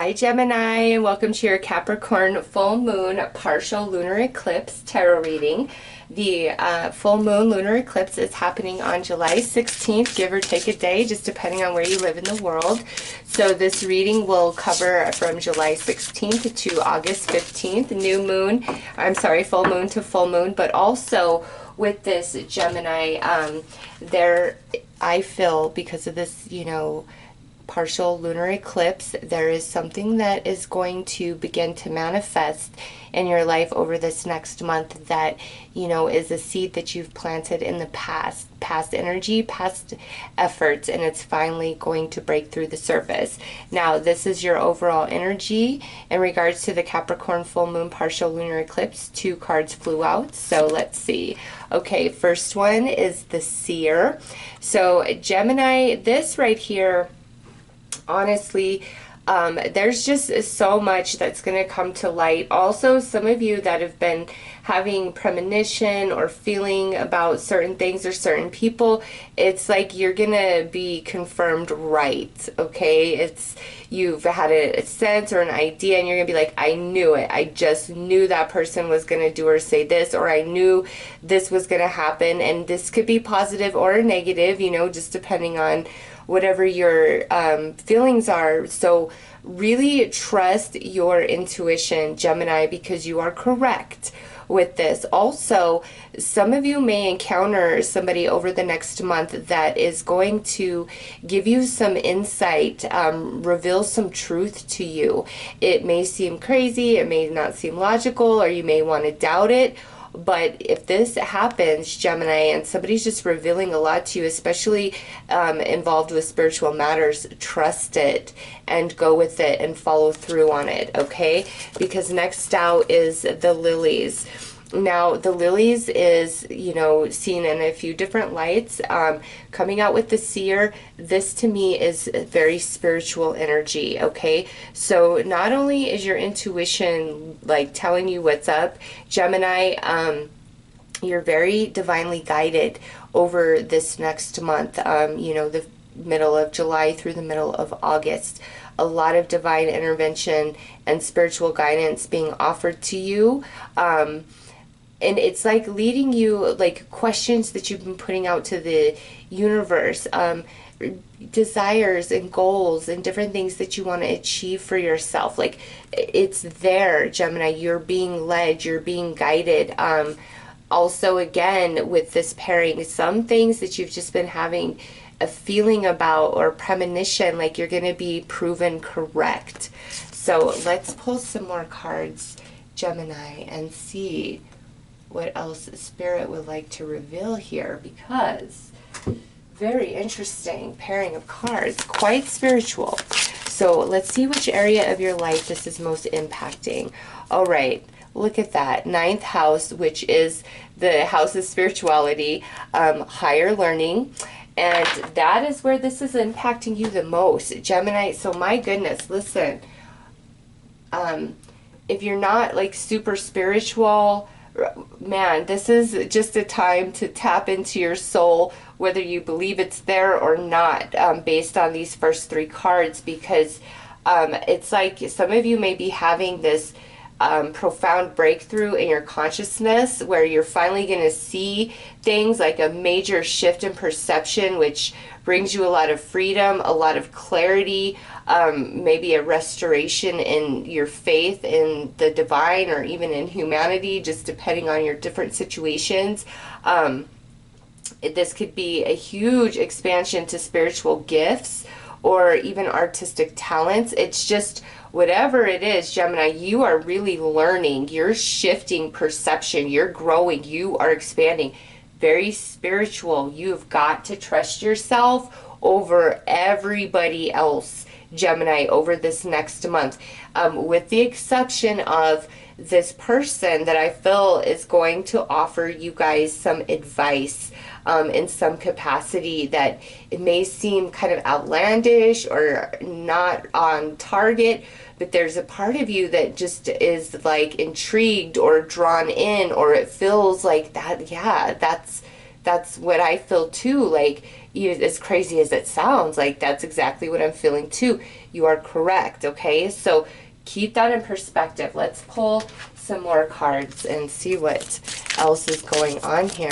Hi Gemini, and welcome to your Capricorn full moon partial lunar eclipse tarot reading. The full moon lunar eclipse is happening on July 16th, give or take a day, just depending on where you live in the world. So this reading will cover from July 16th to August 15th, full moon to full moon, but also with this Gemini, I feel because of this, partial lunar eclipse, there is something that is going to begin to manifest in your life over this next month that, is a seed that you've planted in the past energy, past efforts, and it's finally going to break through the surface. Now, this is your overall energy in regards to the Capricorn full moon partial lunar eclipse. 2 cards flew out, so let's see. Okay, first one is the Seer. So Gemini, this right here, honestly, there's just so much that's going to come to light. Also, some of you that have been having premonition or feeling about certain things or certain people, it's like you're going to be confirmed right, okay? You've had a sense or an idea and you're going to be like, I knew it. I just knew that person was going to do or say this, or I knew this was going to happen. And this could be positive or negative, just depending on whatever your feelings are. So really trust your intuition, Gemini, because you are correct with this. Also, some of you may encounter somebody over the next month that is going to give you some insight, reveal some truth to you. It may seem crazy, it may not seem logical, or you may want to doubt it. But if this happens, Gemini, and somebody's just revealing a lot to you, especially involved with spiritual matters, trust it and go with it and follow through on it, okay? Because next out is the Lilies. Now, the Lilies is, seen in a few different lights. Coming out with the Seer, this to me is very spiritual energy, okay? So not only is your intuition like telling you what's up, Gemini, you're very divinely guided over this next month, the middle of July through the middle of August. A lot of divine intervention and spiritual guidance being offered to you. And it's like leading you, like questions that you've been putting out to the universe, desires and goals and different things that you want to achieve for yourself. Like, it's there, Gemini. You're being led, you're being guided. Also, again, with this pairing, some things that you've just been having a feeling about or premonition, like you're going to be proven correct. So let's pull some more cards, Gemini, and see what else Spirit would like to reveal here, because very interesting pairing of cards, quite spiritual. So let's see which area of your life this is most impacting. All right, look at that. 9th house, which is the house of spirituality, higher learning. And that is where this is impacting you the most, Gemini. So my goodness, listen, if you're not like super spiritual, man, this is just a time to tap into your soul, whether you believe it's there or not, based on these first 3 cards, because it's like some of you may be having this profound breakthrough in your consciousness where you're finally going to see things, like a major shift in perception, which brings you a lot of freedom, a lot of clarity, maybe a restoration in your faith in the divine or even in humanity, just depending on your different situations. This could be a huge expansion to spiritual gifts or even artistic talents. It's just whatever it is, Gemini, you are really learning. You're shifting perception. You're growing. You are expanding. Very spiritual. You've got to trust yourself over everybody else, Gemini, over this next month, with the exception of this person that I feel is going to offer you guys some advice in some capacity that it may seem kind of outlandish or not on target, but there's a part of you that just is like intrigued or drawn in, or it feels like that, yeah, that's what I feel too. Like as crazy as it sounds, like that's exactly what I'm feeling too. You are correct, okay? So keep that in perspective. Let's pull some more cards and see what else is going on here.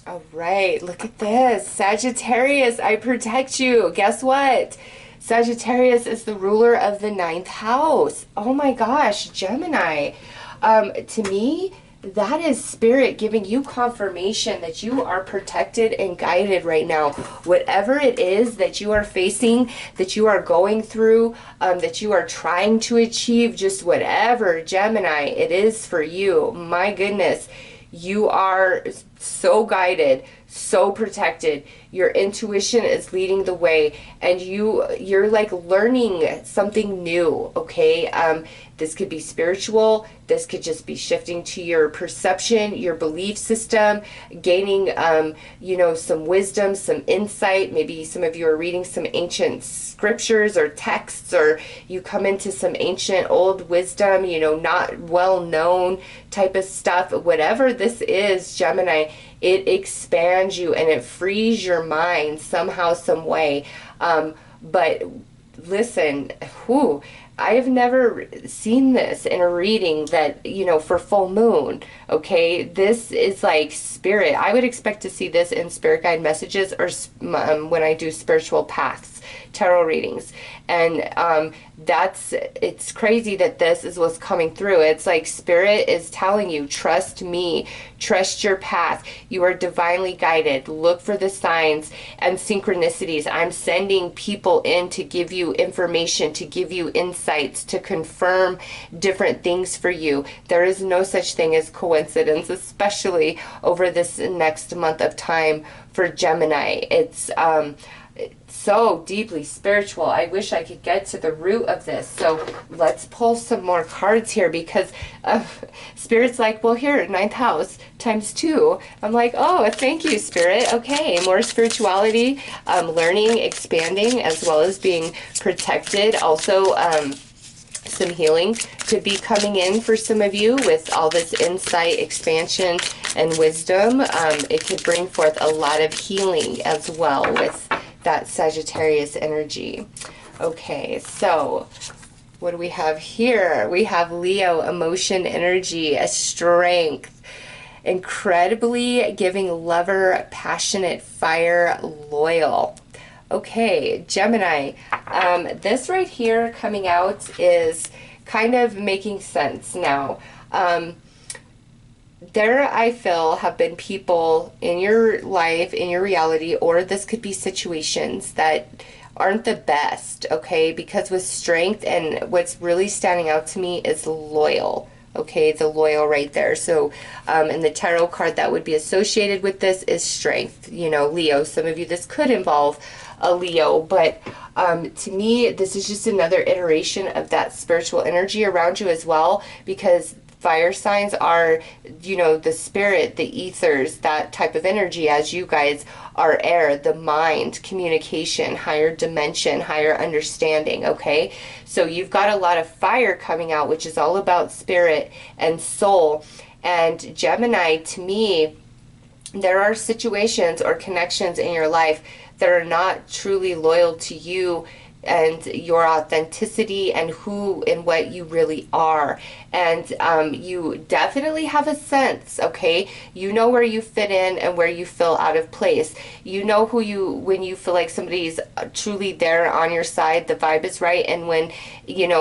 All right, look at this. Sagittarius, I protect you. Guess what? Sagittarius is the ruler of the 9th house. Oh my gosh, Gemini. To me, that is spirit giving you confirmation that you are protected and guided right now. Whatever it is that you are facing, that you are going through, that you are trying to achieve, just whatever, Gemini, it is for you. My goodness. You are so guided, so protected. Your intuition is leading the way, and you're like learning something new, okay? This could be spiritual. This could just be shifting to your perception, your belief system, gaining, some wisdom, some insight. Maybe some of you are reading some ancient scriptures or texts, or you come into some ancient old wisdom, not well known type of stuff. Whatever this is, Gemini, it expands you and it frees your mind somehow, some way. But listen, I have never seen this in a reading that, for full moon, okay? This is like spirit. I would expect to see this in spirit guide messages or when I do spiritual paths, tarot readings. And it's crazy that this is what's coming through. It's like spirit is telling you, trust me, trust your path. You are divinely guided. Look for the signs and synchronicities. I'm sending people in to give you information, to give you insights, to confirm different things for you. There is no such thing as coincidence, especially over this next month of time for Gemini. It's so deeply spiritual. I wish I could get to the root of this. So let's pull some more cards here, because Spirit's like, well, here, 9th house times 2. I'm like, oh, thank you, Spirit. Okay, more spirituality, learning, expanding, as well as being protected. Also, some healing could be coming in for some of you with all this insight, expansion, and wisdom. It could bring forth a lot of healing as well with that Sagittarius energy. Okay, so what do we have here? We have Leo, emotion, energy, a strength, incredibly giving lover, passionate, fire, loyal. Okay, Gemini, this right here coming out is kind of making sense now. There, I feel, have been people in your life, in your reality, or this could be situations that aren't the best, okay? Because with strength, and what's really standing out to me is loyal, okay? The loyal right there. So in the tarot card that would be associated with this is strength, Leo. Some of you, this could involve a Leo, but to me, this is just another iteration of that spiritual energy around you as well, because fire signs are, the spirit, the ethers, that type of energy, as you guys are air, the mind, communication, higher dimension, higher understanding, okay? So you've got a lot of fire coming out, which is all about spirit and soul. And Gemini, to me, there are situations or connections in your life that are not truly loyal to you and your authenticity and who and what you really are. And you definitely have a sense, okay? You know where you fit in and where you feel out of place. You know when you feel like somebody's truly there on your side, the vibe is right, and when,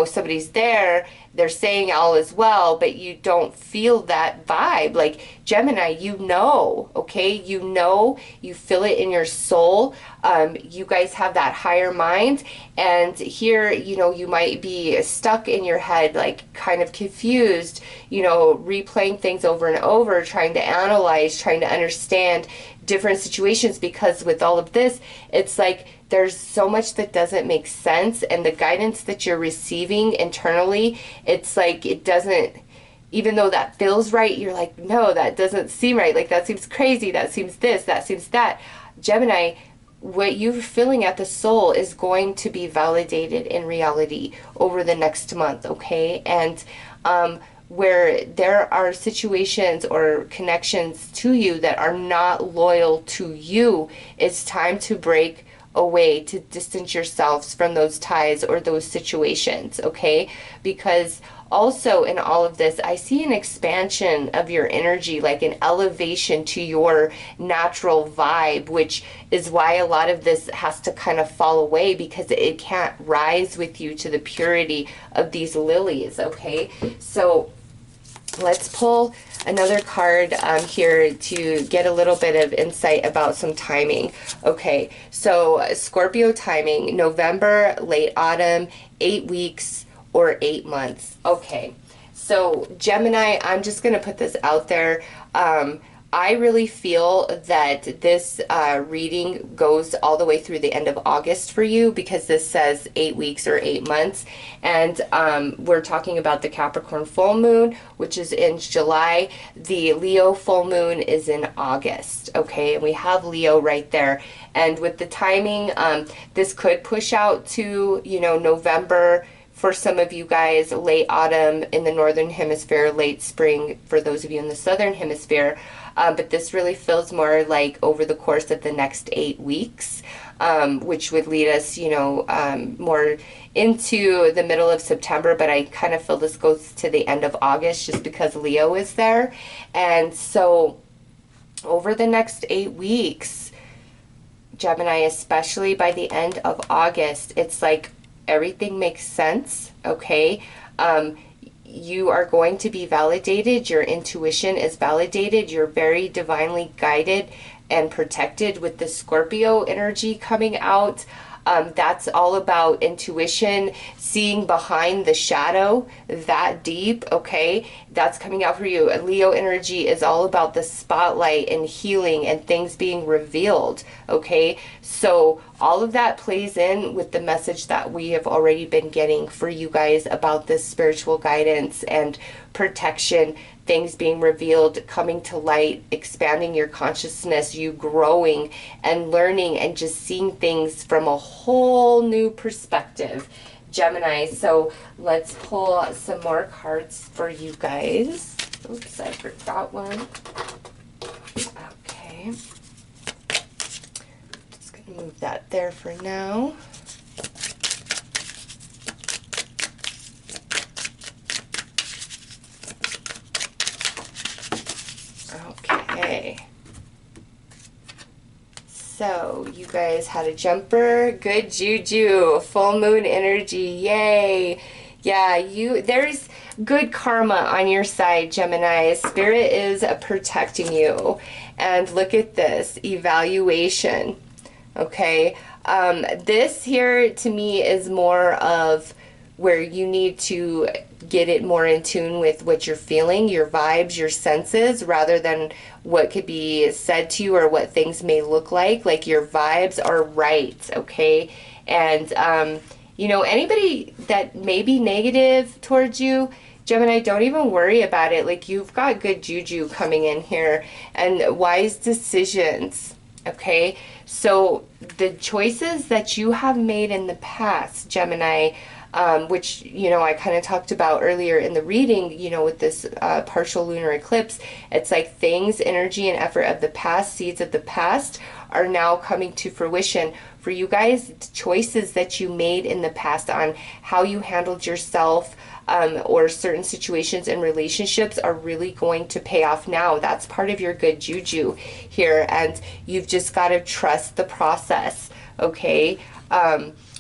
somebody's there, they're saying all is well, but you don't feel that vibe. Like Gemini, okay? You feel it in your soul. You guys have that higher mind, and here, you might be stuck in your head, like kind of confused, replaying things over and over, trying to analyze, trying to understand different situations, because with all of this, it's like there's so much that doesn't make sense, and the guidance that you're receiving internally, it's like it doesn't, even though that feels right, you're like, no, that doesn't seem right, like that seems crazy, that seems this, that seems that. Gemini, what you're feeling at the soul is going to be validated in reality over the next month, okay? And where there are situations or connections to you that are not loyal to you, it's time to break away, to distance yourselves from those ties or those situations, okay? Because also in all of this, I see an expansion of your energy, like an elevation to your natural vibe, which is why a lot of this has to kind of fall away, because it can't rise with you to the purity of these lilies, okay? So let's pull another card here to get a little bit of insight about some timing. Okay, so Scorpio timing, November, late autumn, 8 weeks or 8 months. Okay, so Gemini, I'm just going to put this out there. I really feel that this reading goes all the way through the end of August for you, because this says 8 weeks or 8 months. And we're talking about the Capricorn full moon, which is in July. The Leo full moon is in August. Okay, and we have Leo right there. And with the timing, this could push out to, you know, November for some of you guys, late autumn in the northern hemisphere, late spring for those of you in the southern hemisphere. But this really feels more like over the course of the next 8 weeks, which would lead us, you know, more into the middle of September. But I kind of feel this goes to the end of August just because Leo is there. And so over the next 8 weeks, Gemini, especially by the end of August, it's like everything makes sense, okay? You are going to be validated. Your intuition is validated. You're very divinely guided and protected with the Scorpio energy coming out. That's all about intuition, seeing behind the shadow that deep, okay? That's coming out for you. Leo energy is all about the spotlight and healing and things being revealed, okay? So all of that plays in with the message that we have already been getting for you guys about this spiritual guidance and protection, things being revealed, coming to light, expanding your consciousness, you growing and learning and just seeing things from a whole new perspective, Gemini. So let's pull some more cards for you guys. Oops, I forgot one. Okay. Just gonna move that there for now. Okay, so you guys had a jumper, good juju, full moon energy, yay. Yeah, there's good karma on your side, Gemini. Spirit is protecting you. And look at this, evaluation, okay? This here to me is more of where you need to get it more in tune with what you're feeling, your vibes, your senses, rather than what could be said to you or what things may look like. Like your vibes are right, okay? And, you know, anybody that may be negative towards you, Gemini, don't even worry about it. Like, you've got good juju coming in here and wise decisions, okay? So the choices that you have made in the past, Gemini, which, you know, I kind of talked about earlier in the reading, you know, with this partial lunar eclipse, it's like things, energy, and effort of the past, seeds of the past are now coming to fruition. For you guys, choices that you made in the past on how you handled yourself or certain situations and relationships are really going to pay off now. That's part of your good juju here, and you've just got to trust the process, okay?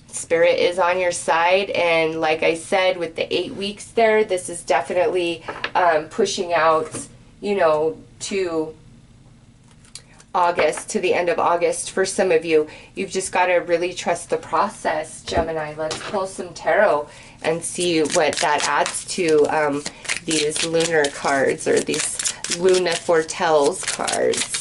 Spirit is on your side, and like I said, with the 8 weeks there, this is definitely pushing out, you know, to August, to the end of August for some of you. You've just got to really trust the process, Gemini. Let's pull some tarot and see what that adds to these lunar cards, or these Luna Foretells cards.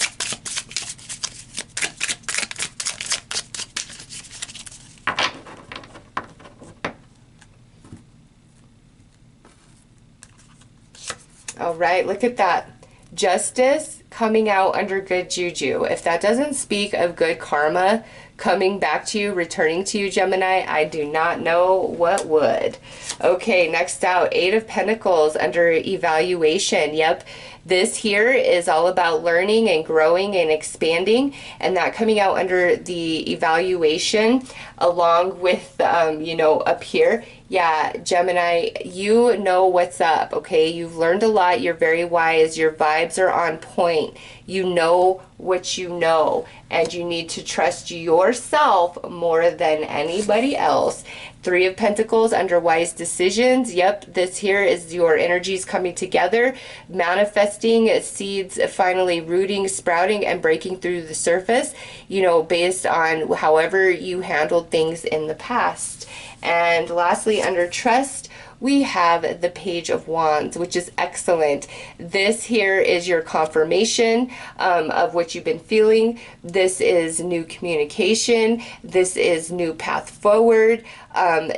All right, look at that. Justice coming out under good juju. If that doesn't speak of good karma coming back to you, returning to you, Gemini. I do not know what would. Okay, next out, Eight of Pentacles under evaluation. Yep, this here is all about learning and growing and expanding, and that coming out under the evaluation along with, you know, up here. Yeah, Gemini, you know what's up, okay? You've learned a lot. You're very wise. Your vibes are on point. You know what you know, and you need to trust yourself more than anybody else. Three of Pentacles under wise decisions. Yep, this here is your energies coming together, manifesting seeds, finally rooting, sprouting, and breaking through the surface, you know, based on however you handled things in the past. And lastly, under trust, we have the Page of Wands, which is excellent. This here is your confirmation of what you've been feeling. This is new communication. This is new path forward.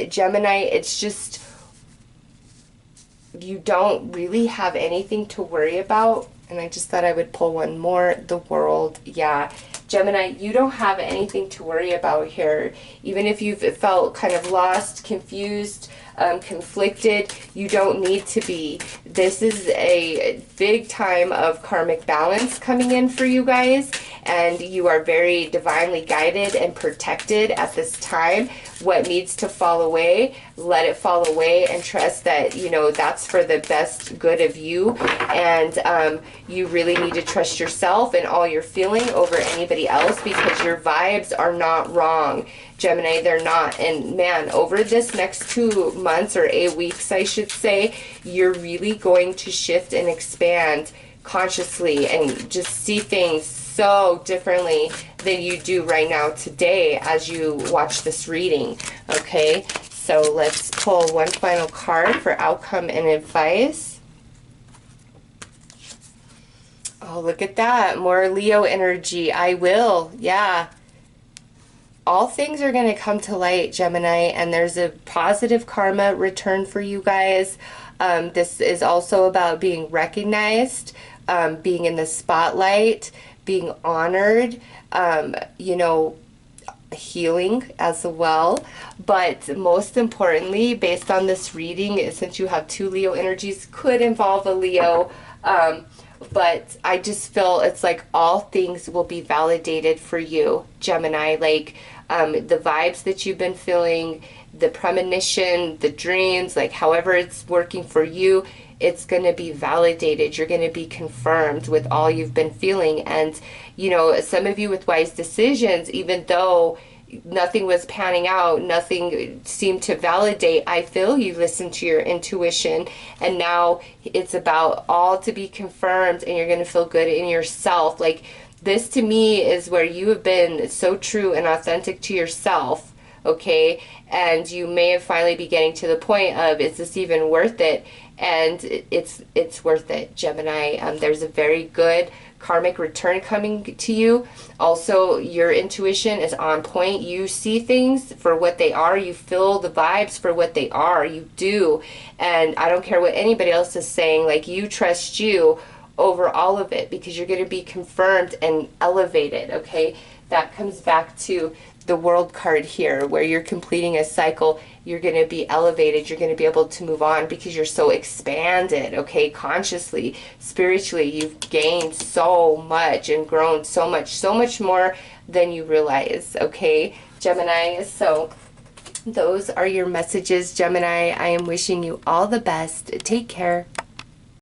Gemini, it's just, you don't really have anything to worry about. And I just thought I would pull one more. The World. Yeah. Gemini, you don't have anything to worry about here. Even if you've felt kind of lost, confused, conflicted, you don't need to be. This is a big time of karmic balance coming in for you guys, and you are very divinely guided and protected at this time. What needs to fall away, let it fall away, and trust that, you know, that's for the best good of you. And you really need to trust yourself and all you're feeling over anybody else, because your vibes are not wrong, Gemini. They're not. And man, over this next 2 months or 8 weeks, I should say, you're really going to shift and expand consciously and just see things so differently than you do right now today as you watch this reading. Okay, so let's pull one final card for outcome and advice. Oh, look at that. More Leo energy. I will. Yeah. All things are going to come to light, Gemini, and there's a positive karma return for you guys. This is also about being recognized, being in the spotlight, being honored, you know, healing as well. But most importantly, based on this reading, since you have 2 Leo energies, could involve a Leo, but I just feel it's like all things will be validated for you, Gemini. Like the vibes that you've been feeling, the premonition, the dreams, like however it's working for you, it's going to be validated. You're going to be confirmed with all you've been feeling. And, you know, some of you with wise decisions, even though nothing was panning out, nothing seemed to validate, I feel you listened to your intuition, and now it's about all to be confirmed, and you're going to feel good in yourself. Like, this to me is where you have been so true and authentic to yourself, okay? And you may have finally be getting to the point of, is this even worth it? And it's worth it, Gemini. There's a very good karmic return coming to you. Also, your intuition is on point. You see things for what they are. You feel the vibes for what they are. You do. And I don't care what anybody else is saying. Like, you trust you over all of it, because you're going to be confirmed and elevated, okay? That comes back to the World card here, where you're completing a cycle. You're going to be elevated. You're going to be able to move on because you're so expanded, okay? Consciously, spiritually, you've gained so much and grown so much more than you realize, okay, Gemini? So those are your messages, Gemini. I am wishing you all the best. Take care.